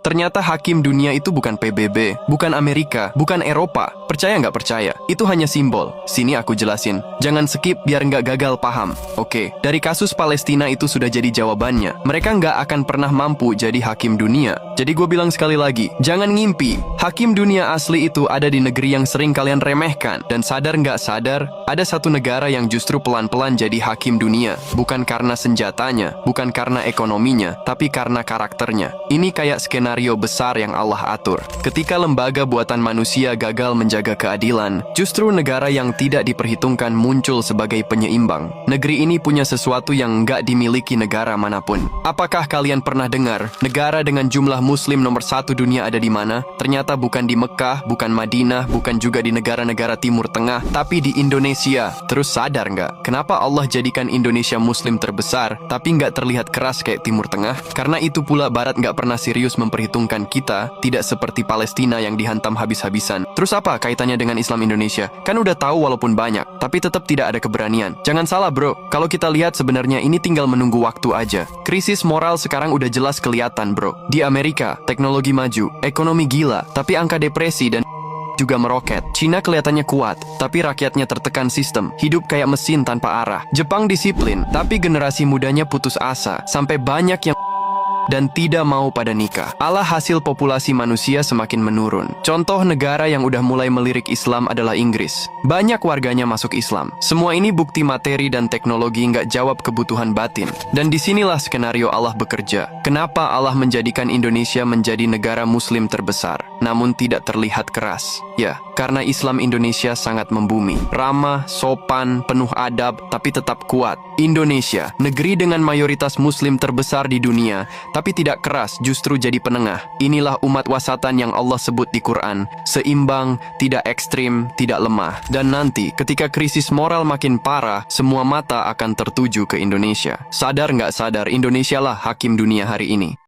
Ternyata hakim dunia itu bukan PBB, bukan Amerika, bukan Eropa. Percaya nggak percaya? Itu hanya simbol. Sini aku jelasin. Jangan skip biar nggak gagal paham. Oke, dari kasus Palestina itu sudah jadi jawabannya. Mereka nggak akan pernah mampu jadi hakim dunia. Jadi gue bilang sekali lagi, jangan ngimpi. Hakim dunia asli itu ada di negeri yang sering kalian remehkan. Dan sadar nggak sadar, ada satu negara yang justru pelan-pelan jadi hakim dunia. Bukan karena senjatanya, bukan karena ekonominya, tapi karena karakternya. Ini kayak skenario besar yang Allah atur. Ketika lembaga buatan manusia gagal menjaga keadilan, justru negara yang tidak diperhitungkan muncul sebagai penyeimbang. Negeri ini punya sesuatu yang nggak dimiliki negara manapun. Apakah kalian pernah dengar negara dengan jumlah muslim nomor 1 dunia ada di mana? Ternyata bukan di Mekah, bukan Madinah, bukan juga di negara-negara Timur Tengah, tapi di Indonesia. Terus sadar nggak? Kenapa Allah jadikan Indonesia muslim terbesar, tapi nggak terlihat keras kayak Timur Tengah? Karena itu pula Barat nggak pernah serius memperhitungkan kita, tidak seperti Palestina yang dihantam habis-habisan. Terus apa kaitannya dengan Islam Indonesia? Kan udah tahu walaupun banyak, tapi tetap tidak ada keberanian. Jangan salah bro, kalau kita lihat sebenarnya ini tinggal menunggu waktu aja. Krisis moral sekarang udah jelas kelihatan bro. Di Amerika, teknologi maju, ekonomi gila, tapi angka depresi dan juga meroket. Cina kelihatannya kuat, tapi rakyatnya tertekan sistem. Hidup kayak mesin tanpa arah. Jepang disiplin, tapi generasi mudanya putus asa. Sampai banyak yang dan tidak mau pada nikah. Alah hasil populasi manusia semakin menurun. Contoh negara yang udah mulai melirik Islam adalah Inggris. Banyak warganya masuk Islam. Semua ini bukti materi dan teknologi nggak jawab kebutuhan batin. Dan disinilah skenario Allah bekerja. Kenapa Allah menjadikan Indonesia menjadi negara muslim terbesar, namun tidak terlihat keras? Ya, karena Islam Indonesia sangat membumi. Ramah, sopan, penuh adab, tapi tetap kuat. Indonesia, negeri dengan mayoritas muslim terbesar di dunia, tapi tidak keras, justru jadi penengah. Inilah umat wasatan yang Allah sebut di Quran. Seimbang, tidak ekstrim, tidak lemah. Dan nanti, ketika krisis moral makin parah, semua mata akan tertuju ke Indonesia. Sadar nggak sadar, Indonesia lah hakim dunia hari ini.